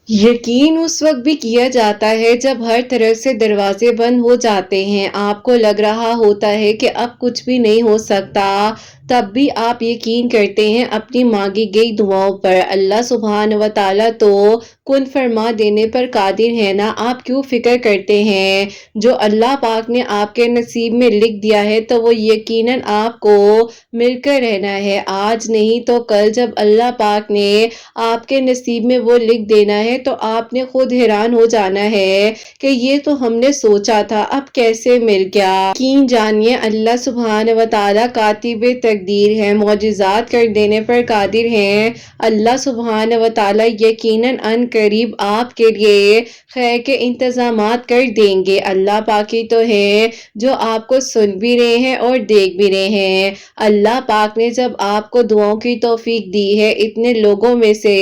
यकीन उस वक्त भी किया जाता है जब हर तरफ से दरवाजे बंद हो जाते हैं, आपको लग रहा होता है कि अब कुछ भी नहीं हो सकता। तब भी आप यकीन करते हैं अपनी मांगी गई दुआओं पर। अल्लाह सुब्हान व तआला तो कुन फरमा देने पर कादिर है ना, आप क्यों फिक्र करते हैं? जो अल्लाह पाक ने आपके नसीब में लिख दिया है तो वो यकीनन आपको मिलकर रहना है। आज नहीं तो कल जब अल्लाह पाक ने आपके नसीब में वो लिख देना है तो आपने खुद हैरान हो जाना है कि ये तो हमने सोचा था, अब कैसे मिल गया। यकीन जानिए अल्लाह सुब्हान व तआला कातिब तकदीर है, मौजिज़ात कर देने पर कादिर हैं। अल्लाह सुब्हान व तआला यकीनन अन करीब आपके लिए खैर के इंतजामात कर देंगे। अल्लाह पाकी तो है जो आपको सुन भी रहे हैं और देख भी रहे हैं। अल्लाह पाक ने जब आपको दुआओं की तौफीक दी है, इतने लोगों में से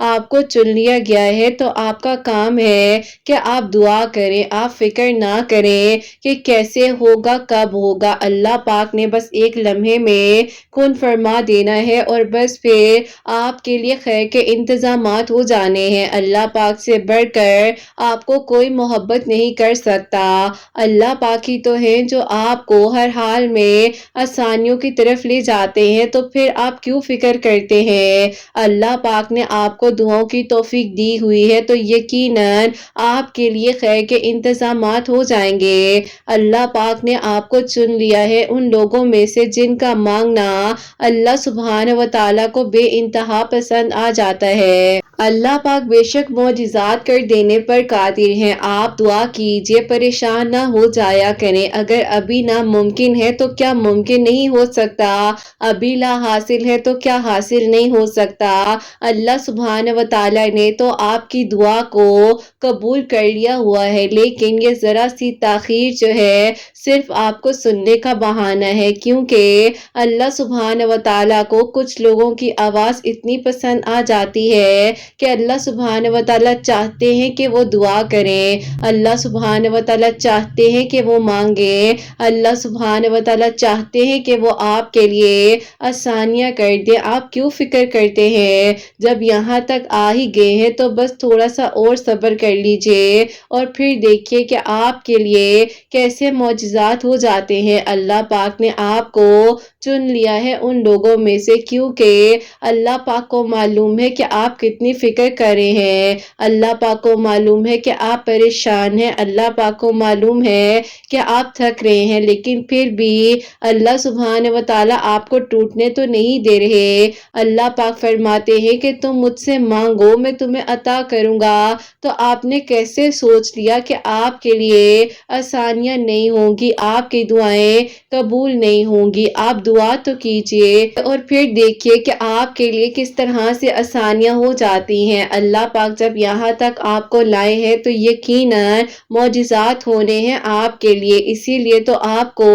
आपको चुन लिया गया है, तो आपका काम है कि आप दुआ करें, आप फिक्र ना करें कि कैसे होगा, कब होगा। अल्लाह पाक ने बस एक लम्हे में कुन फरमा देना है और बस फिर आपके लिए खैर के इंतजामात हो जाने हैं। अल्लाह पाक से बढ़कर आपको कोई मोहब्बत नहीं कर सकता। अल्लाह पाक ही तो है जो आपको हर हाल में आसानियों की तरफ ले जाते हैं, तो फिर आप क्यों फिक्र करते हैं? अल्लाह पाक ने आपको दुआओं की तौफीक दी हुई है तो यकीनन आपके लिए खैर के इंतजामात हो जाएंगे। अल्लाह पाक ने आपको चुन लिया है उन लोगों में से जिनका मांगना अल्लाह सुब्हान व तआला को बेइंतहा पसंद आ जाता है। अल्लाह पाक बेशक मौजिज़ात कर देने पर कादिर हैं। आप दुआ कीजिए, परेशान ना हो जाया करें। अगर अभी ना मुमकिन है तो क्या मुमकिन नहीं हो सकता? अभी ला हासिल है तो क्या हासिल नहीं हो सकता? अल्लाह सुब्हान व तआला ने तो आपकी दुआ को कबूल कर लिया हुआ है, लेकिन ये ज़रा सी ताख़ीर जो है सिर्फ आपको सुनने का बहाना है, क्योंकि अल्लाह सुब्हान व तआला को कुछ लोगों की आवाज़ इतनी पसंद आ जाती है कि अल्लाह सुब्हान व तआला चाहते हैं कि वो दुआ करें, अल्लाह सुब्हान व तआला चाहते हैं कि वो मांगे, अल्लाह सुब्हान व तआला चाहते हैं कि वो आपके लिए आसानियां कर दे। आप क्यों फिक्र करते हैं? जब यहाँ तक आ ही गए हैं तो बस थोड़ा सा और सब्र कर लीजिए और फिर देखिए कि आपके लिए कैसे मौजिज़ात हो जाते हैं। अल्लाह पाक ने आपको चुन लिया है उन लोगों में से, क्योंकि अल्लाह पाक को मालूम है कि आप कितनी फिक्र कर रहे हैं। अल्लाह पाक को मालूम है कि आप परेशान हैं, अल्लाह पाक को मालूम है कि आप थक रहे हैं, लेकिन फिर भी अल्लाह सुब्हान व तआला आपको टूटने तो नहीं दे रहे। अल्लाह पाक फरमाते हैं कि तुम मुझसे मांगो, मैं तुम्हें अता करूंगा। तो आपने कैसे सोच लिया कि आपके लिए आसानियां नहीं होंगी, आपकी दुआएं कबूल नहीं होंगी? आप दुआ तो कीजिए और फिर देखिए कि आपके लिए किस तरह से आसानियां हो जाती हैं। अल्लाह पाक जब यहाँ तक आपको लाए हैं तो यकीनन मौजिज़ात होने हैं आपके लिए, इसीलिए तो आपको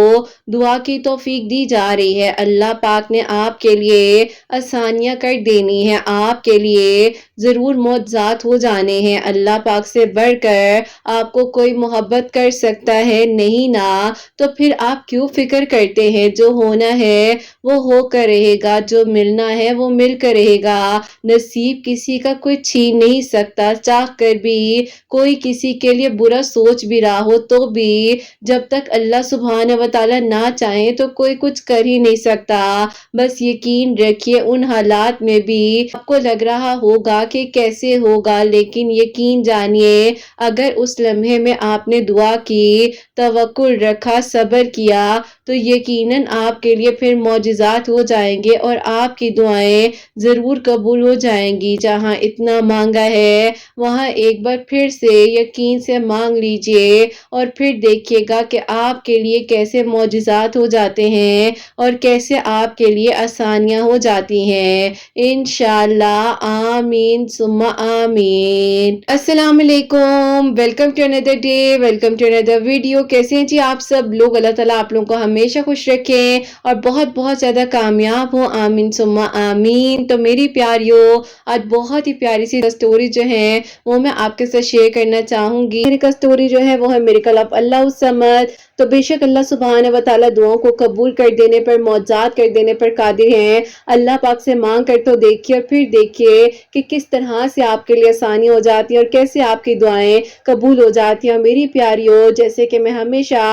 दुआ की तौफीक दी जा रही है। अल्लाह पाक ने आपके लिए आसानियां कर देनी है, आपके लिए ज़रूर मौजिज़ात हो जाने हैं। अल्लाह पाक से बढ़कर आपको कोई मोहब्बत कर सकता है? नहीं ना, तो फिर आप क्यों फिक्र करते हैं? जो होना है वो होकर रहेगा, जो मिलना है वो मिलकर रहेगा। नसीब किसी का कोई छीन नहीं सकता, चाह कर भी कोई किसी के लिए बुरा सोच भी रहा हो तो भी जब तक अल्लाह सुब्हान व तआला ना चाहे तो कोई कुछ कर ही नहीं सकता। बस यकीन रखिए, उन हालात में भी आपको लग रहा होगा कि कैसे होगा, लेकिन यकीन जानिए अगर उस लम्हे में आपने दुआ की, तवक्कुल रखा, सब्र किया, तो यकीनन आपके लिए फिर मौजिज़ात हो जाएंगे और आपकी दुआएं ज़रूर कबूल हो जाएंगी। जहां इतना मांगा है वहां एक बार फिर से यकीन से मांग लीजिए और फिर देखिएगा कि आपके लिए कैसे मौजिज़ात हो जाते हैं और कैसे आपके लिए आसानियां हो जाती हैं। इंशाअल्लाह, आमीन सुम्मा आमीन। अस्सलाम वालेकुम, welcome to another day, welcome to another video. कैसे हैं जी आप सब लोग? अल्लाह ताला आप लोगों को हमेशा खुश रखें और बहुत बहुत ज़्यादा कामयाब हो, आमीन सुम्मा आमीन। तो मेरी प्यारियों, आज बहुत ही प्यारी सी स्टोरी जो है वो मैं आपके साथ शेयर करना चाहूँगी। मेरी का स्टोरी जो है वो है मिरेकल ऑफ अल्लाह समद। तो बेशक अल्लाह सुब्हान व तआला दुआओं को कबूल कर देने पर, मौजात कर देने पर कादिर हैं। अल्लाह पाक से मांग कर तो देखिए और फिर देखिए कि किस तरह से आपके लिए आसानी हो जाती है और कैसे आपकी दुआएं कबूल हो जाती हैं। मेरी प्यारियों, जैसे कि मैं हमेशा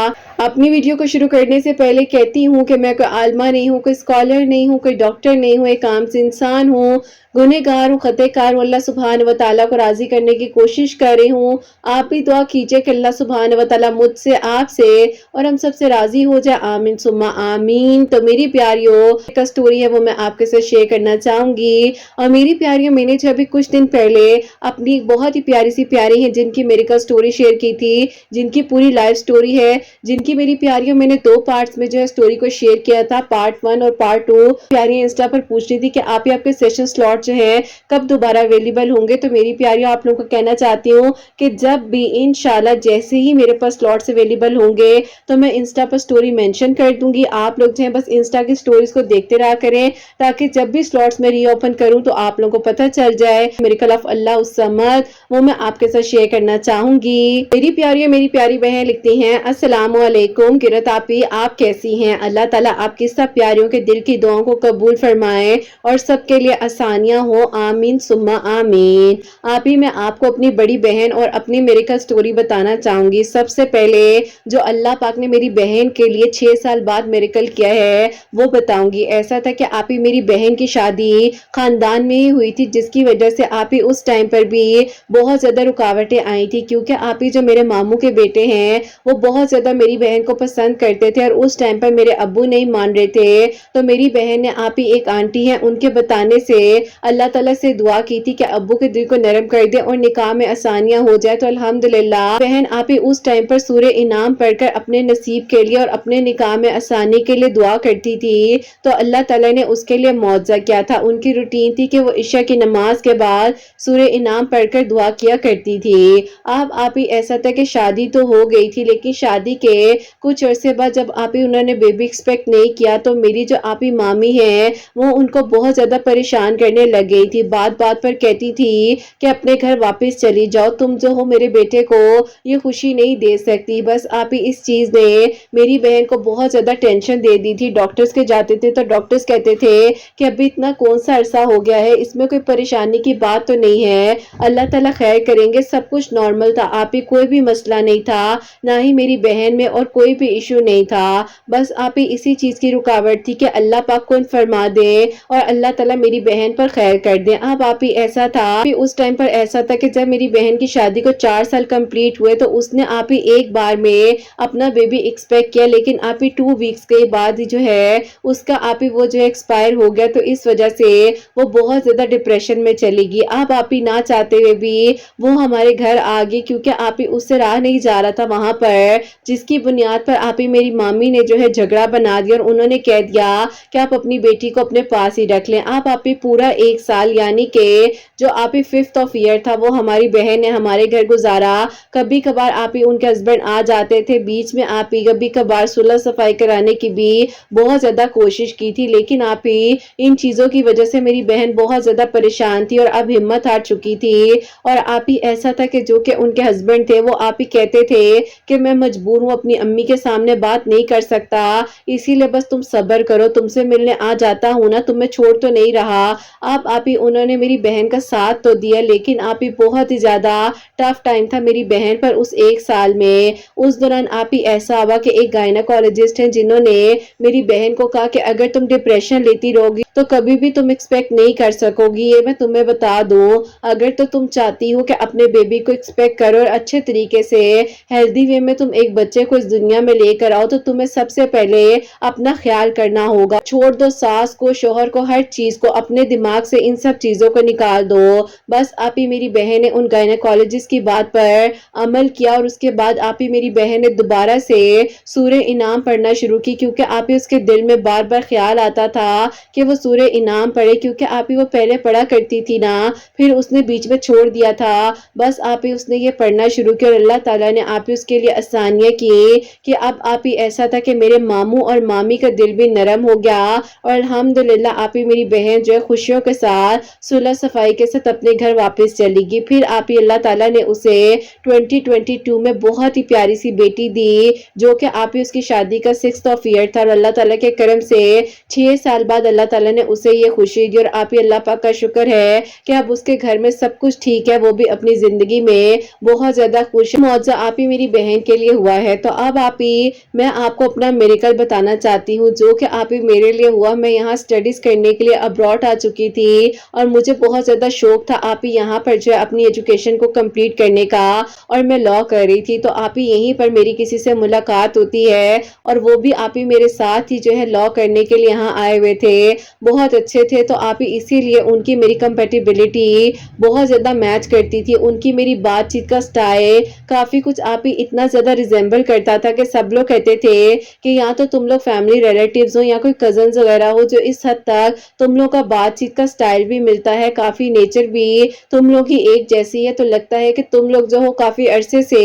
अपनी वीडियो को शुरू करने से पहले कहती हूँ कि मैं कोई आलमा नहीं हूँ, कोई स्कॉलर नहीं हूँ, कोई डॉक्टर नहीं हूँ, एक आम से इंसान हूँ, गुनहगार हूँ, खतेकार हूँ। अल्लाह सुब्हान व तआला को राजी करने की कोशिश कर रही हूँ। आप भी दुआ कीजिए कि अल्लाह सुब्हान व तआला मुझसे, आपसे और हम सबसे राजी हो जाए। आमीन सुम्मा आमीन। तो मेरी प्यारियों, एक स्टोरी है वो मैं आपके साथ शेयर करना चाहूंगी। और मेरी प्यारियों, मैंने जो अभी कुछ दिन पहले अपनी एक बहुत ही प्यारी सी प्यारी है जिनकी मेरे का स्टोरी शेयर की थी, जिनकी पूरी लाइफ स्टोरी है, जिनकी मेरी प्यारियों मैंने 2 पार्ट्स में जो है स्टोरी को शेयर किया था, पार्ट 1 और पार्ट 2। प्यारी इंस्टा पर पूछ रही थी कि आप ही आपके सेशन स्लॉट जो है कब दोबारा अवेलेबल होंगे। तो मेरी प्यारियों, आप लोगों को कहना चाहती हूँ कि जब भी इंशाल्लाह जैसे ही मेरे पास स्लॉट्स अवेलेबल होंगे तो मैं इंस्टा पर स्टोरी मेंशन कर दूंगी। आप लोग जो है बस इंस्टा की स्टोरीज को देखते रहा करें ताकि जब भी स्लॉट्स में रीओपन करूं तो आप लोगों को पता चल जाए। मेरे खिलाफ अल्लाह उस समद वो मैं आपके साथ शेयर करना चाहूंगी। मेरी प्यारियों, मेरी प्यारी बहन लिखती हैं, अस्सलाम वालेकुम किरत आपी, आप कैसी हैं? अल्लाह ताला आपकी सब प्यारियों के दिल की दुआओं को कबूल फरमाए और सबके लिए आसानियां हो। आमीन सुम्मा आमीन। आप ही, मैं आपको अपनी बड़ी बहन और अपनी मेरिकल स्टोरी बताना चाहूंगी। सबसे पहले जो अल्लाह पाक ने मेरी बहन के लिए 6 साल बाद मेरिकल किया है वो बताऊंगी। ऐसा था कि आप ही मेरी बहन की शादी खानदान में ही हुई थी, जिसकी वजह से आप ही उस टाइम पर भी बहुत ज्यादा रुकावटें आई थी, क्योंकि आप ही जो मेरे मामू के बेटे हैं वो बहुत ज्यादा मेरी बहन को पसंद करते थे और उस टाइम पर मेरे अब्बू नहीं मान रहे थे। तो मेरी बहन ने, आप ही एक आंटी है उनके बताने से, अल्लाह ताला से दुआ की थी कि अब्बू के दिल को नरम कर दे और निकाह में आसानियां हो जाए। तो अल्हम्दुलिल्लाह बहन आप ही उस टाइम पर सूरे इनाम पढ़कर अपने नसीब के लिए और अपने निकाह में आसानी के लिए दुआ करती थी। तो अल्लाह ताला ने उसके लिए मुआवजा किया था। उनकी रूटीन थी कि वो इशा की नमाज के बाद सूरे इनाम पढ़कर दुआ किया करती थी। अब आप ही ऐसा था कि शादी तो हो गई थी, लेकिन शादी के कुछ अरसे बाद जब आप ही उन्होंने बेबी एक्सपेक्ट नहीं किया तो मेरी जो आप ही मामी है वो उनको बहुत ज्यादा परेशान करने लग गई थी। बात बात पर कहती थी कि अपने घर वापस चली जाओ, तुम जो हो मेरे बेटे को ये खुशी नहीं दे सकती। बस आप ही इस चीज ने मेरी बहन को बहुत ज्यादा टेंशन दे दी थी। डॉक्टर्स के जाते थे तो डॉक्टर्स कहते थे कि अभी इतना कौन सा अरसा हो गया है, इसमें कोई परेशानी की बात तो नहीं है, अल्लाह ताला खैर करेंगे, सब कुछ नॉर्मल था। आप ही कोई भी मसला नहीं था, ना ही मेरी बहन में और कोई भी इशू नहीं था। बस आप ही इसी चीज की रुकावट थी कि अल्लाह पाक को फरमा दे और अल्लाह ताला मेरी बहन पर खैर कर दे। अब आप ही ऐसा था, उस टाइम पर ऐसा था कि जब मेरी बहन की शादी को 4 साल कंप्लीट हुए तो उसने आप ही एक बार में अपना बेबी एक्सपेक्ट किया, लेकिन आप ही 2 वीक्स के बाद जो है उसका आप ही वो जो है एक्सपायर हो गया। तो इस वजह से वो बहुत ज्यादा डिप्रेशन में चली गई। अब आप ही ना चाहते हुए भी वो हमारे घर आ गई, क्योंकि आप ही उससे रहा नहीं जा रहा था वहां पर, जिसकी बुनियाद पर आप ही मेरी मामी ने जो है झगड़ा बना दिया और उन्होंने कह दिया कि आप अपनी बेटी को अपने पास ही रख लें। आप ही पूरा 1 साल यानी कि जो आप ही 5th ऑफ ईयर था वो हमारी बहन ने हमारे घर गुजारा। कभी कभार आप ही उनके हस्बैंड आ जाते थे बीच में, आप ही कभी कभार सुलह सफाई कराने की भी बहुत ज्यादा कोशिश की थी, लेकिन आप ही इन चीजों की वजह से मेरी बहन बहुत ज्यादा परेशान थी और अब हिम्मत हार चुकी थी। और आप ही ऐसा था कि जो कि उनके हस्बैंड थे वो आप ही कहते थे कि मैं मजबूर हूँ, अपनी अम्मी के सामने बात नहीं कर सकता, इसीलिए बस तुम सब्र करो, तुमसे मिलने आ जाता हूँ ना, तुम्हें छोड़ तो नहीं रहा। अब आप ही उन्होंने मेरी बहन का साथ तो दिया, लेकिन आप ही बहुत ही ज्यादा टफ टाइम था मेरी बहन पर उस 1 साल में। उस दौरान आप ही ऐसा हुआ कि एक गायनाकोलॉजिस्ट हैं जिन्होंने मेरी बहन को कहा कि अगर तुम डिप्रेशन लेती रहोगी तो कभी भी तुम एक्सपेक्ट नहीं कर सकोगी, ये मैं तुम्हें बता दूं। अगर तो तुम चाहती हो कि अपने बेबी को एक्सपेक्ट करो और अच्छे तरीके से हेल्दी वे में तुम एक बच्चे को इस दुनिया में लेकर आओ, तो तुम्हें सबसे पहले अपना ख्याल करना होगा। छोड़ दो सास को, शोहर को, हर चीज को, अपने दिमाग से इन सब चीजों को निकाल दो। बस आप ही मेरी बहन ने उन गायनेकोलॉजिस्ट की बात पर अमल किया और उसके बाद आप ही मेरी बहन ने दोबारा से सूर्य इनाम पढ़ना शुरू की, क्योंकि आप ही उसके दिल में बार बार ख्याल आता था कि वो सूर्य इनाम पढ़े, क्योंकि आप ही वो पहले पढ़ा करती थी ना, फिर उसने बीच में छोड़ दिया था। बस आप ही उसने ये पढ़ना शुरू किया और अल्लाह ताला ने आप ही उसके लिए आसानियां की कि अब आप ही ऐसा था कि मेरे मामू और मामी का दिल भी नरम हो गया और अल्हम्दुलिल्लाह आप ही मेरी बहन जो है खुशियों के साथ सुलह सफाई के साथ अपने घर वापस चली गई। फिर आप ही अल्लाह ताला ने उसे 2022 में बहुत ही प्यारी सी बेटी दी, जो कि आप ही उसकी शादी का 6th ईयर था। और अल्लाह ताला के करम से 6 साल बाद अल्लाह ताला ने उसे ये खुशी दी। और आप ही अल्लाह पाक का शुक्र है कि अब उसके घर में सब कुछ ठीक है, वो भी अपनी जिंदगी में बहुत ज्यादा खुश है। मुआवजा आप ही मेरी बहन के लिए हुआ है। तो अब आप ही मैं आपको अपना मिरेकल बताना चाहती हूँ, जो कि आप ही मेरे लिए हुआ। मैं यहाँ स्टडीज करने के लिए अब्रॉड आ चुकी थी और मुझे बहुत ज्यादा शौक था आप ही यहाँ पर जो है अपनी एजुकेशन को कंप्लीट करने का, और मैं लॉ कर रही थी। तो आप ही यहीं पर मेरी किसी से मुलाकात होती है और वो भी आप ही मेरे साथ ही जो है लॉ करने के लिए यहाँ आए हुए थे, बहुत अच्छे थे। तो आप ही इसीलिए उनकी मेरी कंपेटिबिलिटी बहुत ज्यादा मैच करती थी। उनकी मेरी बातचीत का स्टाइल काफी कुछ आप ही इतना ज्यादा रिजेंबल करता था कि सब लोग कहते थे कि या तो तुम लोग फैमिली रिलेटिव्स हो या कोई कजन्स वगैरह हो, जो इस हद तक तुम लोग का बातचीत का स्टाइल भी मिलता है, काफी नेचर भी तुम लोग की एक जैसी है। तो लगता है कि तुम लोग जो हो काफी अरसे से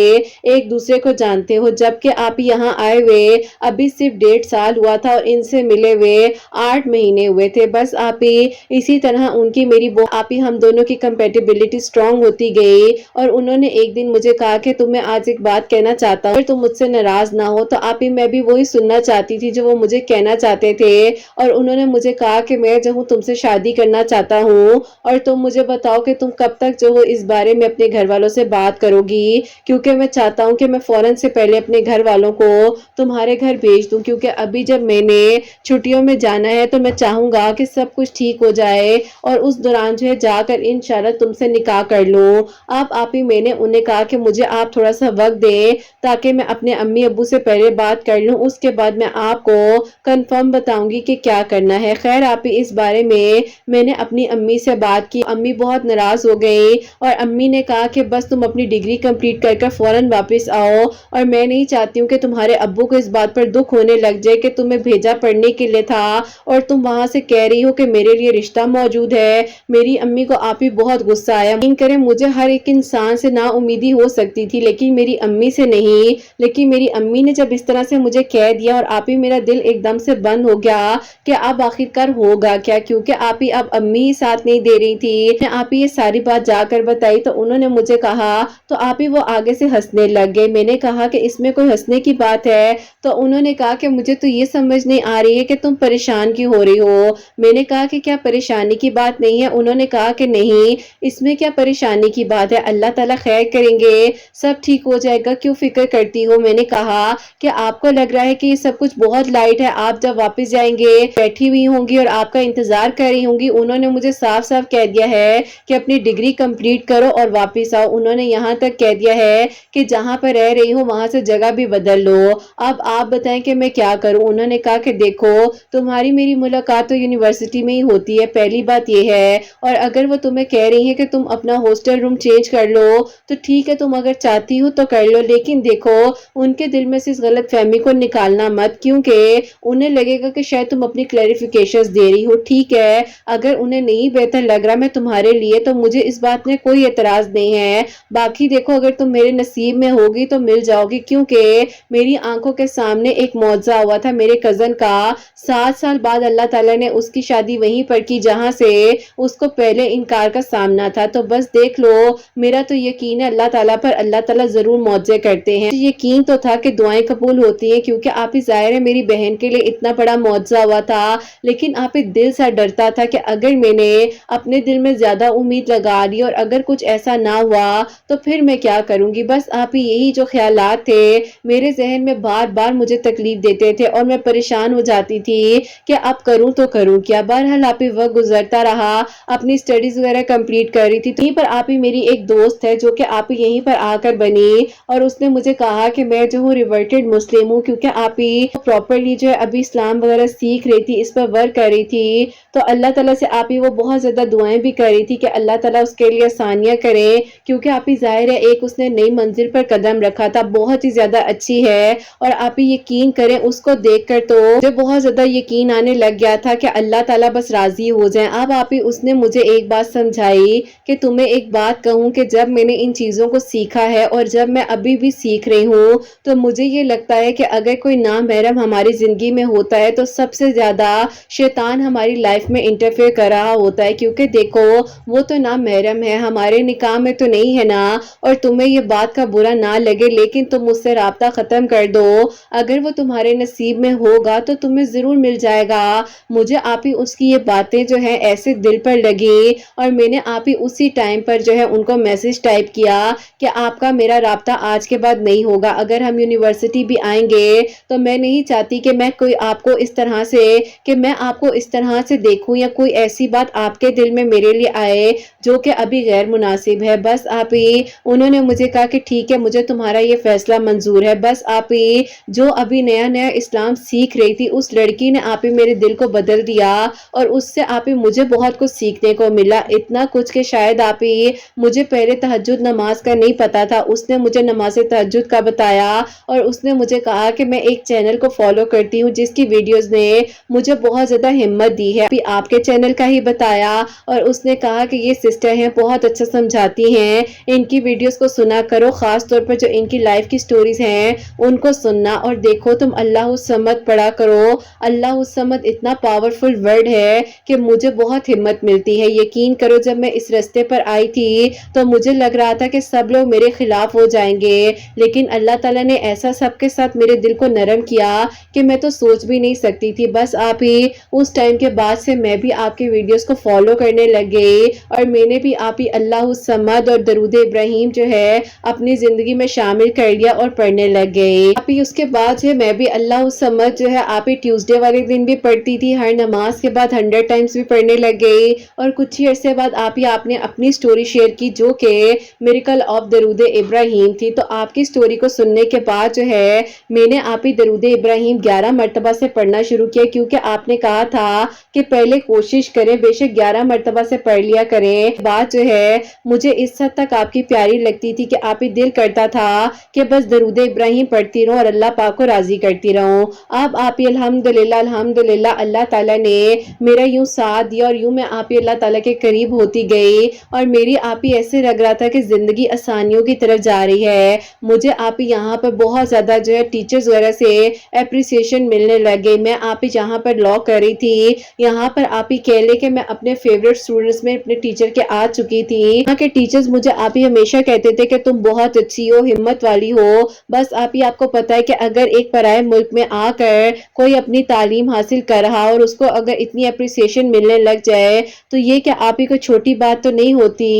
एक दूसरे को जानते हो। जबकि आप यहाँ आए हुए अभी सिर्फ 1.5 साल हुआ था और इनसे मिले हुए 8 महीने हुए थे। बस आप ही इसी तरह उनकी मेरी आप ही हम दोनों की कंपेटिबिलिटी स्ट्रांग होती गई। और उन्होंने एक दिन मुझे कहा कि तुम्हें आज एक बात कहना चाहता हूँ, तुम मुझसे नाराज ना हो। तो आप ही मैं भी वही सुनना चाहती थी जो वो मुझे कहना चाहते थे। और उन्होंने मुझे कहा कि मैं जो हूँ तुमसे शादी करना चाहता हूँ, और तुम मुझे बताओ कि तुम कब तक जो हो इस बारे में अपने घर वालों से बात करोगी, क्योंकि मैं चाहता हूँ कि मैं फौरन से पहले अपने घर वालों को तुम्हारे घर भेज दूं। क्योंकि अभी जब मैंने छुट्टियों में जाना है तो मैं चाहूंगा कि सब कुछ ठीक हो जाए और उस दौरान जो है जाकर इंशाल्लाह तुमसे निकाह कर लूं। आप ही मैंने उन्हें कहा कि मुझे आप थोड़ा सा वक्त दें ताकि मैं अपने अम्मी अब्बू से पहले बात कर लूं, उसके बाद मैं आपको कंफर्म बताऊंगी कि क्या करना है। खैर आप ही इस बारे में मैंने अपनी अम्मी से बात की। अम्मी बहुत नाराज हो गई और अम्मी ने कहा कि बस तुम अपनी डिग्री कंप्लीट कर फौरन वापस आओ, और मैं नहीं चाहती हूँ कि तुम्हारे अब्बू को इस बात पर दुख होने लग जाए कि तुम्हें भेजा पढ़ने के लिए था और तुम वहां से कह रही हो कि मेरे लिए रिश्ता मौजूद है। मेरी अम्मी को आप ही बहुत गुस्सा आया। यकीन करें मुझे हर एक इंसान से ना उम्मीदी हो सकती थी, लेकिन मेरी अम्मी से नहीं। लेकिन मेरी अम्मी ने जब इस तरह से मुझे कह दिया और आप ही मेरा दिल एकदम से बंद हो गया कि अब आखिरकार होगा क्या, क्योंकि आप ही अब अम्मी साथ नहीं दे रही थी। मैं आप ही ये सारी बात जाकर बताई तो उन्होंने मुझे कहा, तो आप ही वो आगे से हंसने लग गए। मैंने कहा कि इसमें कोई हंसने की बात है? तो उन्होंने कहा कि मुझे तो ये समझ नहीं आ रही है कि तुम परेशान क्यों हो रही हो। मैंने कहा कि क्या परेशानी की बात नहीं है? उन्होंने कहा कि नहीं, इसमें क्या परेशानी की बात है, अल्लाह ताला खैर करेंगे, सब ठीक हो जाएगा, क्यों फिक्र करती हो। मैंने कहा कि आपको लग रहा है कि ये सब कुछ बहुत लाइट है, आप जब वापस जाएंगे बैठी हुई होंगी और आपका इंतजार कर रही होंगी। उन्होंने मुझे साफ साफ कह दिया है कि अपनी डिग्री कंप्लीट करो और वापस आओ। उन्होंने यहाँ तक कह दिया है कि जहाँ पर रह रही हो वहां से जगह भी बदल लो। अब आप बताएं कि मैं क्या करूं। उन्होंने कहा कि देखो, तुम्हारी मेरी मुलाकात तो यूनिवर्सिटी में ही होती है, पहली बात यह है, और अगर वो तुम्हें कह रही है कि तुम अपना हॉस्टल रूम चेंज कर लो तो ठीक है, तुम अगर चाहती हो तो कर लो। लेकिन देखो, उनके दिल में से इस गलत फहमी को निकालना मत, क्योंकि उन्हें लगेगा कि शायद तुम अपनी क्लैरिफिकेशंस दे रही हो। ठीक है, अगर उन्हें नहीं बेहतर लग रहा मैं तुम्हारे लिए तो मुझे इस बात में कोई एतराज नहीं है। बाकी देखो, अगर तुम मेरे नसीब में होगी तो मिल जाओगी, क्योंकि मेरी आंखों के सामने एक मौजज़ा हुआ था मेरे कजन का। 7 साल बाद अल्लाह ताला ने उसकी शादी वहीं पर की जहां से उसको पहले इनकार का सामना था। तो बस देख लो, मेरा तो यकीन है अल्लाह ताला पर, अल्लाह ताला जरूर मौजे करते हैं। यकीन तो था कि दुआएं कबूल होती हैं, क्योंकि आप ही जाहिर है मेरी बहन के लिए इतना बड़ा मौजज़ा हुआ था। लेकिन आप ही दिल सा डरता था कि अगर मैंने अपने दिल में ज्यादा उम्मीद लगा ली और अगर कुछ ऐसा ना हुआ तो फिर मैं क्या करूंगी। बस आप ही यही जो ख्यालात थे मेरे जहन में बार बार मुझे तकलीफ देते थे और मैं परेशान हो जाती थी कि अब करूं तो करूं क्या। बहरहाल आप ही वक्त गुजरता रहा, अपनी स्टडीज वगैरह कंप्लीट कर रही थी। तो यहीं पर आप ही मेरी एक दोस्त है जो कि आप ही यहीं पर आकर बनी और उसने मुझे कहा कि मैं जो हूँ रिवर्टेड मुस्लिम हूँ, क्योंकि आप ही प्रॉपरली जो है अभी इस्लाम वगैरह सीख रही थी, इस पर वर्क कर रही थी। तो अल्लाह ताला से आप ही वो बहुत ज्यादा दुआएं भी कर रही थी कि अल्लाह ताला उसके लिए आसानियां करे, क्योंकि आप ही जाहिर है एक उसने नई मंजिल पर कदम रखा था, बहुत ही ज्यादा अच्छी है। और आप ही यकीन करें उसको देखकर तो मुझे बहुत ज्यादा यकीन आने लग गया था कि अल्लाह ताला बस राजी हो जाए। अब आप ही उसने मुझे एक बात समझाई कि तुम्हें एक बात कहूँ कि जब मैंने इन चीजों को सीखा है और जब मैं अभी भी सीख रही हूँ तो मुझे ये लगता है कि अगर कोई नामहरम हमारी जिंदगी में होता है तो सबसे ज्यादा शैतान हमारी लाइफ लाइफ में इंटरफेयर कर रहा होता है, क्योंकि देखो वो तो ना महरम है, हमारे निकाह में तो नहीं है ना। और तुम्हें ये बात का बुरा ना लगे लेकिन तुम मुझसे राब्ता खत्म कर दो, अगर वो तुम्हारे नसीब में होगा तो तुम्हें जरूर मिल जाएगा। मुझे आप ही उसकी ये बातें जो है ऐसे दिल पर लगी और मैंने आप ही उसी टाइम पर जो है उनको मैसेज टाइप किया कि आपका मेरा राब्ता आज के बाद नहीं होगा, अगर हम यूनिवर्सिटी भी आएंगे तो मैं नहीं चाहती कि मैं कोई आपको इस तरह से कि मैं आपको इस तरह से देखूं या कोई ऐसी बात आपके दिल में मेरे लिए आए जो कि अभी गैर मुनासिब है। बस आप ही उन्होंने मुझे कहा कि ठीक है, मुझे तुम्हारा ये फैसला मंजूर है। बस आप ही जो अभी नया नया इस्लाम सीख रही थी उस लड़की ने आप ही मेरे दिल को बदल दिया और उससे आप ही मुझे बहुत कुछ सीखने को मिला, इतना कुछ कि शायद आप ही मुझे पहले तहज्जुद नमाज का नहीं पता था, उसने मुझे नमाज तहज्जुद का बताया और उसने मुझे कहा कि मैं एक चैनल को फॉलो करती हूँ जिसकी वीडियोस ने मुझे बहुत ज्यादा हिम्मत दी है, अभी आपके चैनल का ही बताया और उसने कहा कि ये सिस्टर हैं बहुत अच्छा समझाती हैं, इनकी वीडियोस को सुना करो, खास तौर पर जो इनकी लाइफ की स्टोरीज हैं उनको सुनना। और देखो तुम अल्लाह समद पढ़ा करो, अल्लाह समद इतना पावरफुल वर्ड है कि मुझे बहुत हिम्मत मिलती है। यकीन करो जब मैं इस रास्ते पर आई थी तो मुझे लग रहा था कि सब लोग मेरे खिलाफ हो जाएंगे, लेकिन अल्लाह ताला ने ऐसा सबके साथ मेरे दिल को नरम किया कि मैं तो सोच भी नहीं सकती थी। बस आप ही उस टाइम के बाद से मैं भी आपके वीडियोस को फॉलो करने लग गई और मैंने भी आप ही अल्लाह समद और दरूद इब्राहिम जो है अपनी जिंदगी में शामिल कर लिया और पढ़ने लग गई। आप ही उसके बाद जो मैं भी अल्लाह समद जो है आप ही ट्यूसडे वाले दिन भी पढ़ती थी, हर नमाज के बाद 100 टाइम्स भी पढ़ने लग गई। और कुछ ही अरसे बाद आप ही आपने अपनी स्टोरी शेयर की जो कि मिरेकल ऑफ दरूद इब्राहिम थी, तो आपकी स्टोरी को सुनने के बाद जो है मैंने आप ही दरूद इब्राहिम 11 मरतबा से पढ़ना शुरू किया, क्योंकि आपने कहा था कि पहले कोशिश करें, बेशक 11 मरतबा से पढ़ लिया करें। बात जो है मुझे इस हद तक आपकी प्यारी लगती थी कि आप ही दिल करता था कि बस दरूद इब्राहिम पढ़ती रहूं और अल्लाह पाक को राजी करती रहूं। अब आप ही अल्हम्दुलिल्लाह अल्हम्दुलिल्लाह अल्लाह ताला ने मेरा यूं साथ दिया और यूं मैं आप ही अल्लाह ताला के करीब होती गई और मेरी आप ही ऐसे लग रहा था कि जिंदगी आसानियों की तरफ जा रही है। मुझे आप ही यहाँ पर बहुत ज्यादा जो है टीचर्स वगैरह से एप्रिसिएशन मिलने लगे। मैं आप ही जहाँ पर लॉ कर रही थी यहाँ पर आप ही कह ले कि मैं अपने फेवरेट स्टूडेंट्स में अपने टीचर के आ चुकी थी। यहाँ के टीचर्स मुझे आप ही हमेशा कहते थे कि तुम बहुत अच्छी हो, हिम्मत वाली हो। बस आप ही आपको पता है कि अगर एक पराए मुल्क में आकर कोई अपनी तालीम हासिल कर रहा और उसको अगर इतनी अप्रिसिएशन मिलने लग जाए तो ये क्या आप ही कोई छोटी बात तो नहीं होती।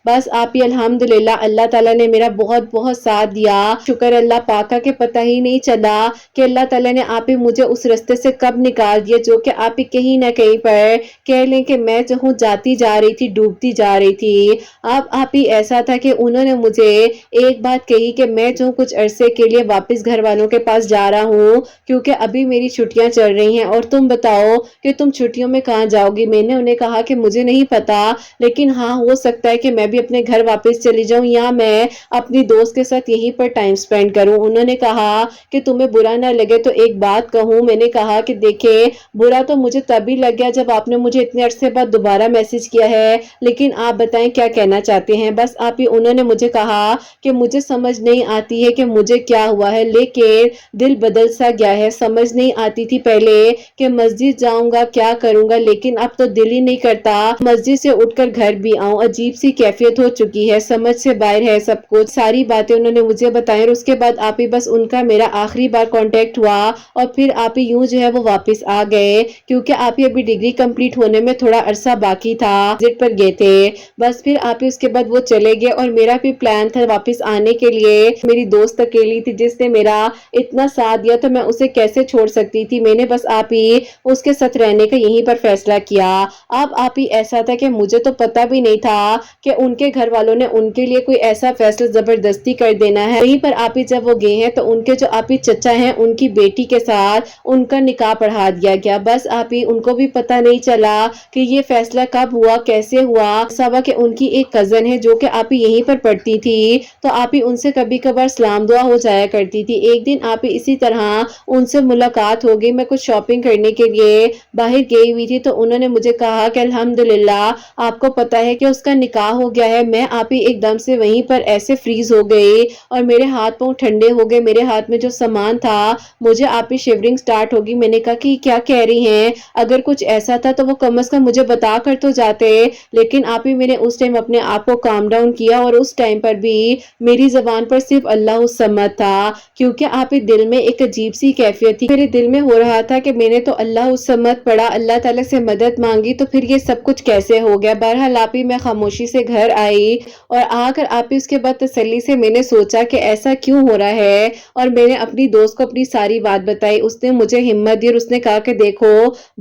बस आप ही अल्हम्दुलिल्लाह अल्लाह ताला ने मेरा बहुत बहुत साथ दिया। शुक्र अल्लाह पाका के पता ही नहीं चला कि अल्लाह ताला ने आप ही मुझे उस रास्ते से कब निकाल दिया जो कि आप ही कहीं ना कहीं पर कह लें कि मैं जो हूँ जाती जा रही थी, डूबती जा रही थी। अब आप ही ऐसा था कि उन्होंने मुझे एक बात कही कि मैं जो कुछ अरसे के लिए वापस घर वालों के पास जा रहा हूँ क्योंकि अभी मेरी छुट्टियां चल रही हैं और तुम बताओ कि तुम छुट्टियों में कहाँ जाओगी। मैंने उन्हें कहा कि मुझे नहीं पता, लेकिन हाँ हो सकता है कि मैं भी अपने घर वापस चली जाऊं या मैं अपनी दोस्त के साथ यहीं पर टाइम स्पेंड करूं। उन्होंने कहा कि तुम्हें बुरा ना लगे तो एक बात कहूं। मैंने कहा कि देखे बुरा तो मुझे तभी लग गया जब आपने मुझे इतने अरसे बाद दोबारा मैसेज किया है, लेकिन आप बताएं क्या कहना चाहते हैं। बस आप ही उन्होंने मुझे कहा कि मुझे समझ नहीं आती है कि मुझे क्या हुआ है, लेकिन दिल बदल सा गया है। समझ नहीं आती थी पहले कि मस्जिद जाऊंगा क्या करूंगा, लेकिन अब तो दिल ही नहीं करता मस्जिद से उठकर घर भी आऊं। अजीब सी कैफियत हो चुकी है, समझ से बाहर है सब कुछ। सारी बातें उन्होंने मुझे बताई और उसके बाद आप ही बस उनका मेरा आखिरी बार कांटेक्ट हुआ और फिर आप ही यूं जो है वो वापस आ गए, क्योंकि आप ही अभी डिग्री कंप्लीट होने में थोड़ा अरसा बाकी था, विजिट पर गए थे। बस फिर आप ही उसके बाद वो चले गए और मेरा भी प्लान था वापस आने के लिए। मेरी दोस्त अकेली थी जिसने मेरा इतना साथ दिया तो मैं उसे कैसे छोड़ सकती थी। मैंने बस आप ही उसके साथ रहने का यहीं पर फैसला किया। अब आप ही ऐसा था कि मुझे तो पता भी नहीं था कि उनके घर वालों ने उनके लिए कोई ऐसा फैसला जबरदस्ती कर देना है। वहीं पर आप ही जब वो गए हैं तो उनके जो आप ही चचा हैं उनकी बेटी के साथ उनका निकाह पढ़ा दिया गया। बस आप ही उनको भी पता नहीं चला कि ये फैसला कब हुआ, कैसे हुआ। सबा के उनकी एक कजन है जो कि आप ही यहीं पर पढ़ती थी, तो आप ही उनसे कभी कभार सलाम दुआ हो जाया करती थी। एक दिन आप ही इसी तरह उनसे मुलाकात हो गई। मैं कुछ शॉपिंग करने के लिए बाहर गई हुई थी तो उन्होंने मुझे कहा कि अल्हम्दुलिल्लाह आपको पता है कि उसका निकाह हो गया है। मैं आप ही एकदम से वहीं पर ऐसे फ्रीज हो गई और मेरे हाथ पांव ठंडे हो गए। मेरे हाथ में जो सामान था मुझे आप ही शिवरिंग स्टार्ट होगी। मैंने कहा कि क्या कह रही हैं, अगर कुछ ایسا تھا تو وہ کم از کم مجھے بتا کر تو جاتے، لیکن آپ ہی میں نے اس ٹائم اپنے آپ کو کام ڈاؤن کیا، اور اس ٹائم پر بھی میری زبان پر صرف اللہ الصمد تھا، کیونکہ آپ ہی دل میں ایک عجیب سی کیفیت تھی، میرے دل میں ہو رہا تھا کہ میں نے تو اللہ الصمد پڑھا، اللہ تعالیٰ سے مدد مانگی، تو پھر یہ سب کچھ کیسے ہو گیا؟ بہرحال آپ ہی میں خاموشی سے گھر آئی، اور آ کر آپ ہی اس کے بعد تسلی سے میں نے سوچا کہ ایسا کیوں ہو رہا ہے، اور میں نے اپنی دوست کو اپنی ساری بات بتائی، اس نے مجھے ہمت دی، اور اس نے کہا کہ دیکھو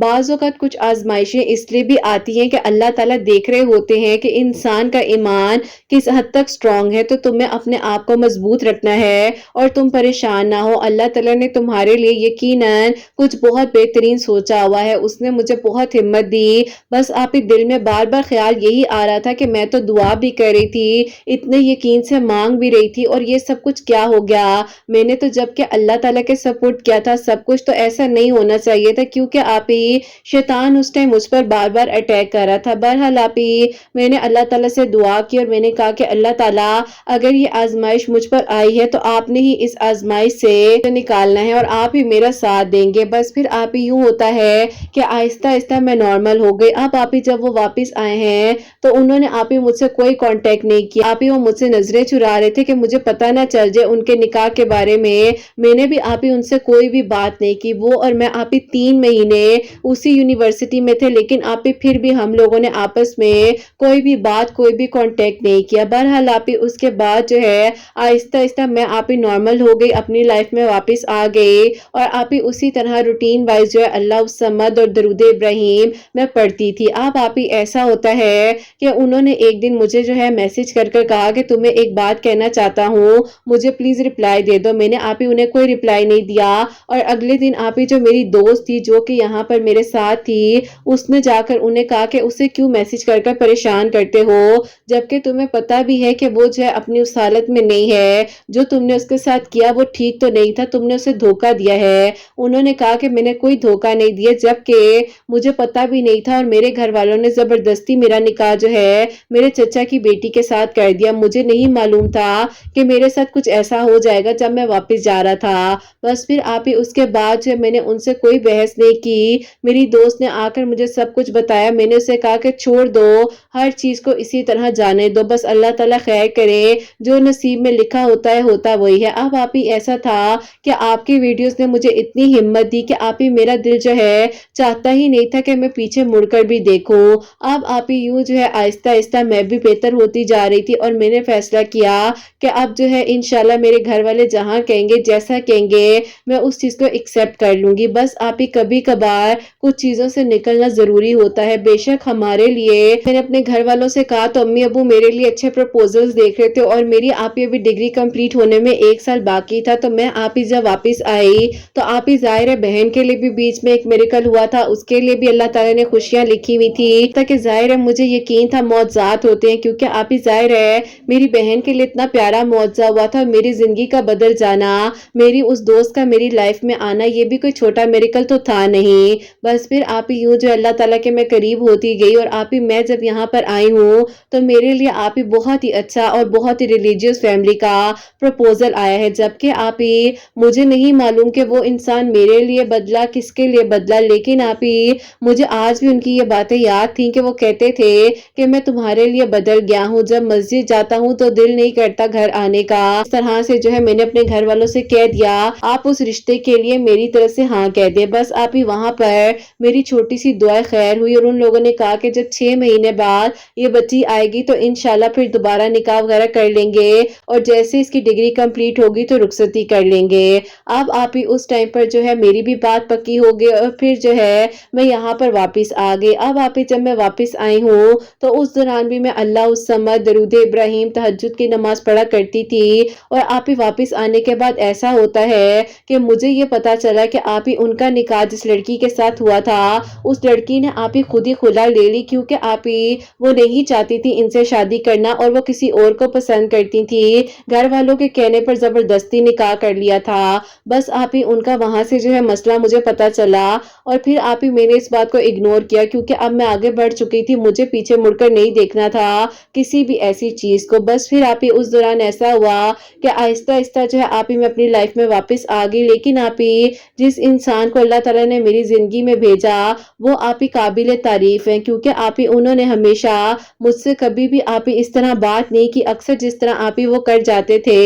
بعض اوقات کچھ آزمائشیں اس لیے بھی آتی ہیں کہ اللہ تعالیٰ دیکھ رہے ہوتے ہیں کہ انسان کا ایمان کس حد تک سٹرونگ ہے، تو تمہیں اپنے آپ کو مضبوط رکھنا ہے اور تم پریشان نہ ہو، اللہ تعالیٰ نے تمہارے لیے یقیناً کچھ بہت بہترین سوچا ہوا ہے۔ اس نے مجھے بہت ہمت دی، بس آپ ہی دل میں بار بار خیال یہی آ رہا تھا کہ میں تو دعا بھی کر رہی تھی، اتنے یقین سے مانگ بھی رہی تھی، اور یہ سب کچھ کیا ہو گیا؟ میں نے تو جب کہ اللہ تعالیٰ کے سپورٹ کیا تھا سب کچھ، تو ایسا نہیں ہونا چاہیے تھا، کیونکہ آپ ہی شیطان اس ٹائم مجھ پر بار بار اٹیک کر رہا تھا۔ بہرحال آپ ہی میں نے اللہ تعالیٰ سے دعا کی، اور میں نے کہا کہ اللہ تعالیٰ اگر یہ آزمائش مجھ پر آئی ہے تو آپ نے ہی اس آزمائش سے نکالنا ہے، اور آپ ہی میرا ساتھ دیں گے۔ بس پھر آپ ہی یوں ہوتا ہے کہ آہستہ آہستہ میں نارمل ہو گئی۔ اب آپ ہی جب وہ واپس آئے ہیں تو انہوں نے آپ ہی مجھ سے کوئی کانٹیکٹ نہیں کیا، آپ ہی وہ مجھ سے نظریں چرا رہے تھے کہ مجھے پتہ نہ چل جائے ان کے نکاح کے بارے میں نے بھی آپ ہی ان سے کوئی بھی بات نہیں کی۔ وہ اور میں آپ ہی 3 مہینے اسی یونیورسٹی میں تھے، لیکن آپ ہی پھر بھی ہم لوگوں نے آپس میں کوئی بھی بات کوئی بھی کانٹیکٹ نہیں کیا۔ بہرحال آپ ہی اس کے بعد جو ہے آہستہ آہستہ میں آپ ہی نارمل ہو گئی، اپنی لائف میں واپس آ گئی، اور آپ ہی اسی طرح روٹین وائز جو ہے اللہ الصمد اور درود ابراہیم میں پڑھتی تھی۔ اب آپ ہی ایسا ہوتا ہے کہ انہوں نے ایک دن مجھے جو ہے میسج کر کہا کہ تمہیں ایک بات کہنا چاہتا ہوں، مجھے پلیز رپلائی دے دو۔ میں نے آپ ہی انہیں کوئی رپلائی نہیں دیا، اور اگلے دن آپ ہی جو میری دوست تھی جو کہ یہاں پر میرے ساتھ تھی، اس نے جا کر انہیں کہا کہ اسے کیوں میسج کر پریشان کرتے ہو، جبکہ تمہیں پتا بھی ہے کہ وہ جو ہے اپنی اس حالت میں نہیں ہے، جو تم نے اس کے ساتھ کیا وہ ٹھیک تو نہیں تھا، تم نے اسے دھوکہ دیا ہے۔ انہوں نے کہا کہ میں نے کوئی دھوکہ نہیں دیا، جبکہ مجھے پتا بھی نہیں تھا، اور میرے گھر والوں نے زبردستی میرا نکاح جو ہے میرے چچا کی بیٹی کے ساتھ کر دیا۔ مجھے نہیں معلوم تھا کہ میرے ساتھ کچھ ایسا ہو جائے گا جب میں واپس جا رہا تھا۔ بس پھر آپ ہی اس کے بعد جو میں نے ان سے کوئی بحث نہیں کی، میری دوست نے آ کر مجھے سب کچھ بتایا، میں نے اسے کہا کہ چھوڑ دو، ہر چیز کو اسی طرح جانے دو، بس اللہ تعالیٰ خیر کرے، جو نصیب میں لکھا ہوتا ہے ہوتا وہی ہے۔ اب آپ ہی ایسا تھا کہ آپ کی ویڈیوز نے مجھے اتنی ہمت دی کہ آپ ہی میرا دل جو ہے چاہتا ہی نہیں تھا کہ میں پیچھے مڑ کر بھی دیکھوں۔ اب آپ ہی یوں جو ہے آہستہ آہستہ میں بھی بہتر ہوتی جا رہی تھی، اور میں نے فیصلہ کیا کہ اب جو ہے انشاءاللہ میرے گھر والے جہاں کہیں گے جیسا کہیں گے میں اس چیز کو ایکسیپٹ کر لوں گی۔ بس آپ ہی کبھی کبھار کچھ چیزوں سے نکلنا ضروری ہوتا ہے۔ بے شک ہمارے لیے، میں نے اپنے گھر والوں سے کہا تو امی ابو میرے لیے اچھے پروپوزلز دیکھ رہے تھے، اور میری آپ ہی ابھی ڈگری کمپلیٹ ہونے میں 1 سال باقی تھا، تو میں آپ ہی جب واپس آئی تو آپ ہی ظاہر ہے بہن کے لیے بھی بیچ میں ایک میریکل ہوا تھا، اس کے لیے بھی اللہ تعالیٰ نے خوشیاں لکھی ہوئی تھی، تاکہ ظاہر ہے مجھے یقین تھا معجزات ہوتے ہیں، کیونکہ آپ ہی ظاہر ہے میری بہن کے لیے اتنا پیارا معجزہ ہوا تھا، میری زندگی کا بدل جانا، میری اس دوست کا میری لائف میں آنا، یہ بھی کوئی چھوٹا میریکل تو تھا نہیں۔ بس پھر آپ ہی یوں جو اللہ تعالیٰ کے میں قریب ہوتی گئی، اور آپ ہی میں جب یہاں پر آئی ہوں تو میرے لیے آپ ہی بہت ہی اچھا اور بہت ہی ریلیجیس فیملی کا پروپوزل آیا ہے، جبکہ آپ ہی مجھے نہیں معلوم کہ وہ انسان میرے لیے بدلا کس کے لیے بدلا، لیکن آپ ہی مجھے آج بھی ان کی یہ باتیں یاد تھیں کہ وہ کہتے تھے کہ میں تمہارے لیے بدل گیا ہوں، جب مسجد جاتا ہوں تو دل نہیں کرتا گھر آنے کا۔ اس طرح سے جو ہے میں نے اپنے گھر والوں سے کہہ دیا آپ اس رشتے کے لیے میری طرف سے ہاں کہہ دے۔ بس آپ ہی وہاں پر میری چھوٹی سی دعا خیر ہوئی، اور ان لوگوں نے کہا کہ جب 6 مہینے بعد یہ بچی آئے گی تو انشاءاللہ پھر دوبارہ نکاح وغیرہ کر لیں گے، اور جیسے اس کی ڈگری کمپلیٹ ہوگی تو رخصتی کر لیں گے۔ اب آپ ہی اس ٹائم پر جو ہے میری بھی بات پکی ہو گئی، اور پھر جو ہے میں یہاں پر واپس آ گئی۔ اب آپ ہی جب میں واپس آئی ہوں تو اس دوران بھی میں اللہ الصمد، درود ابراہیم، تہجد کی نماز پڑھا کرتی تھی، اور آپ ہی واپس آنے کے بعد ایسا ہوتا ہے کہ مجھے یہ پتا چلا کہ آپ ہی ان کا نکاح جس لڑکی کے ساتھ ہوا تھا اس لڑکی نے آپ ہی خود ہی خلا لے لی، کیونکہ آپ ہی وہ نہیں چاہتی تھی ان سے شادی کرنا، اور وہ کسی اور کو پسند کرتی تھی، گھر والوں کے کہنے پر زبردستی نکاح کر لیا تھا۔ بس آپ ہی ان کا وہاں سے جو ہے مسئلہ مجھے پتا چلا، اور پھر آپ ہی میں نے اس بات کو اگنور کیا، کیونکہ اب میں آگے بڑھ چکی تھی، مجھے پیچھے مڑ کر نہیں دیکھنا تھا کسی بھی ایسی چیز کو۔ بس پھر آپ ہی اس دوران ایسا ہوا کہ آہستہ آہستہ جو ہے آپ ہی میں اپنی لائف میں واپس آ گئی، لیکن آپ ہی جس انسان کو اللہ تعالیٰ نے میری زندگی میں بھیجا وہ آپ ہی قابل تعریف ہیں، کیونکہ آپ ہی انہوں نے ہمیشہ مجھ سے کبھی بھی آپ ہی اس طرح بات نہیں کی، اکثر جس طرح آپ ہی وہ کر جاتے تھے،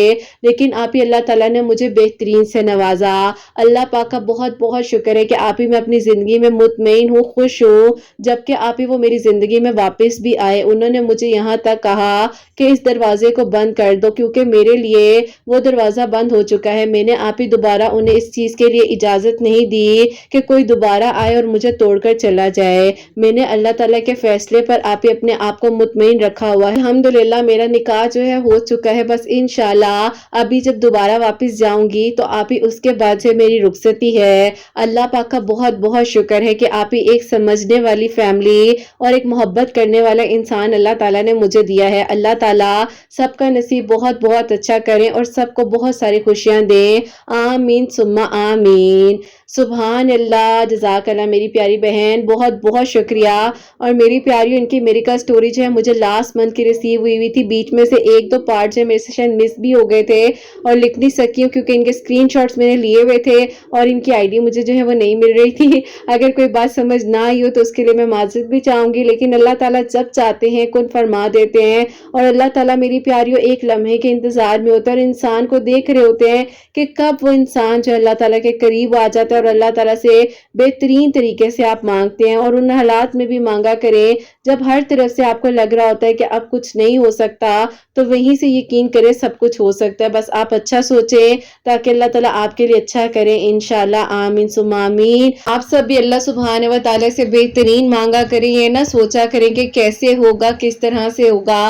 لیکن آپ ہی اللہ تعالیٰ نے مجھے بہترین سے نوازا۔ اللہ پاک کا بہت بہت شکر ہے کہ آپ ہی میں اپنی زندگی میں مطمئن ہوں، خوش ہوں، جبکہ آپ ہی وہ میری زندگی میں واپس بھی آئے۔ انہوں نے مجھے یہاں تک کہا کہ اس دروازے کو بند کر دو، کیونکہ میرے لیے وہ دروازہ بند ہو چکا ہے۔ میں نے آپ ہی دوبارہ انہیں اس چیز کے لیے اجازت نہیں دی کہ کوئی دوبارہ آئے اور مجھے توڑ کر چلا جائے۔ میں نے اللہ تعالیٰ کے فیصلے پر آپ ہی اپنے آپ کو مطمئن رکھا ہوا ہے۔ الحمدللہ میرا نکاح جو ہے ہو چکا ہے، بس انشاءاللہ ابھی جب دوبارہ واپس جاؤں گی تو آپ ہی اس کے بعد سے میری رخصتی ہے۔ اللہ پاک کا بہت بہت شکر ہے کہ آپ ہی ایک سمجھنے والی فیملی اور ایک محبت کرنے والا انسان اللہ تعالیٰ نے مجھے دیا ہے۔ اللہ تعالیٰ سب کا نصیب بہت بہت اچھا کریں اور سب کو بہت ساری خوشیاں دیں، آمین ثم آمین۔ سبحان اللہ، جزاک اللہ میری پیاری بہن، بہت بہت شکریہ۔ اور میری پیاری ان کی میریکل سٹوری جو ہے مجھے لاسٹ منتھ کی ریسیو ہوئی تھی، بیچ میں سے ایک دو پارٹ جو میرے سے شاید مس بھی ہو گئے تھے اور لکھ نہیں سکی ہوں کیونکہ ان کے اسکرین شاٹس میں نے لیے ہوئے تھے اور ان کی آئی ڈی مجھے جو ہے وہ نہیں مل رہی تھی۔ اگر کوئی بات سمجھ نہ آئی ہو تو اس کے لیے میں معذرت بھی چاہوں گی، لیکن اللہ تعالیٰ جب چاہتے ہیں کن فرما دیتے ہیں، اور اللہ تعالیٰ میری پیاریوں ایک لمحے کے انتظار میں ہوتا ہے اور انسان کو دیکھ رہے ہوتے ہیں کہ کب وہ انسان جو اللہ تعالیٰ کے قریب آ جاتا ہے اور اللہ تعالیٰ سے بہترین طریقے سے آپ مانگتے ہیں، اور ان حالات میں بھی مانگا کریں جب ہر طرف سے آپ کو لگ رہا ہوتا ہے کہ اب کچھ نہیں ہو سکتا، تو وہیں سے یقین کریں سب کچھ ہو سکتا ہے۔ بس آپ اچھا سوچیں تاکہ اللہ تعالیٰ آپ کے لیے اچھا کریں، انشاءاللہ آمین ثم آمین۔ آپ سب بھی اللہ سبحانہ و تعالیٰ سے بہترین مانگا کریں، یہ نہ سوچا کریں کہ کیسے ہوگا، کس طرح سے ہوگا۔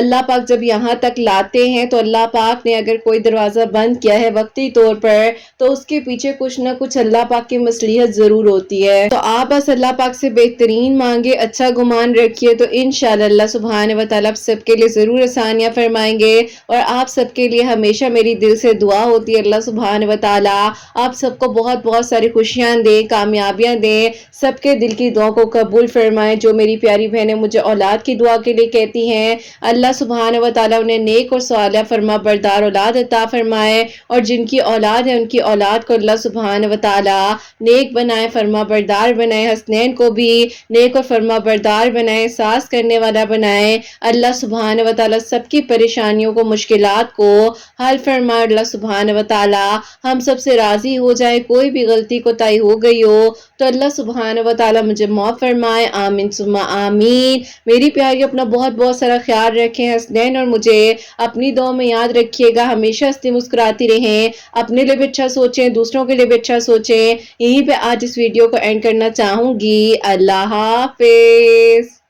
اللہ پاک جب یہاں تک لاتے ہیں تو اللہ پاک نے اگر کوئی دروازہ بند کیا ہے وقتی طور پر تو اس کے پیچھے کچھ نہ کچھ اللہ پاک کی مصلحت ضرور ہوتی ہے۔ تو آپ بس اللہ پاک سے بہترین مانگے، اچھا گمان رکھیے، تو انشاءاللہ اللہ سبحانہ و تعالیٰ سب کے لیے ضرور آسانیاں فرمائیں گے۔ اور آپ سب کے لیے ہمیشہ میری دل سے دعا ہوتی ہے اللہ سبحانہ و تعالیٰ آپ سب کو بہت بہت ساری خوشیاں دیں، کامیابیاں دیں، سب کے دل کی دعا کو قبول فرمائیں۔ جو میری پیاری بہنیں مجھے اولاد کی دعا کے لیے کہتی ہیں، اللہ سبحانہ و تعالیٰ انہیں نیک اور صالح فرما بردار اولاد عطا فرمائے، اور جن کی اولاد ہے ان کی اولاد کو اللہ سبحانہ و تعالیٰ نیک بنائے، فرما بردار بنائے، حسنین کو بھی نیک اور فرما بردار بنائے، ساس کرنے والا بنائے۔ اللہ سبحانہ و تعالیٰ سب کی پریشانیوں کو، مشکلات کو حل فرمائے۔ اللہ سبحانہ و تعالیٰ ہم سب سے راضی ہو جائے، کوئی بھی غلطی کوتاہی ہو گئی ہو تو اللہ سبحانہ و تعالیٰ مجھے معاف فرمائے، آمین ثم آمین۔ میری پیاری اپنا بہت بہت سارا خیال رکھیں، حسنین اور مجھے اپنی دعا میں یاد رکھیے گا، ہمیشہ ہنستی مسکراتی رہیں، اپنے لیے بھی اچھا سوچیں، دوسروں کے لیے بھی اچھا سوچیں۔ یہیں پہ آج اس ویڈیو کو اینڈ کرنا چاہوں گی۔ اللہ حافظ۔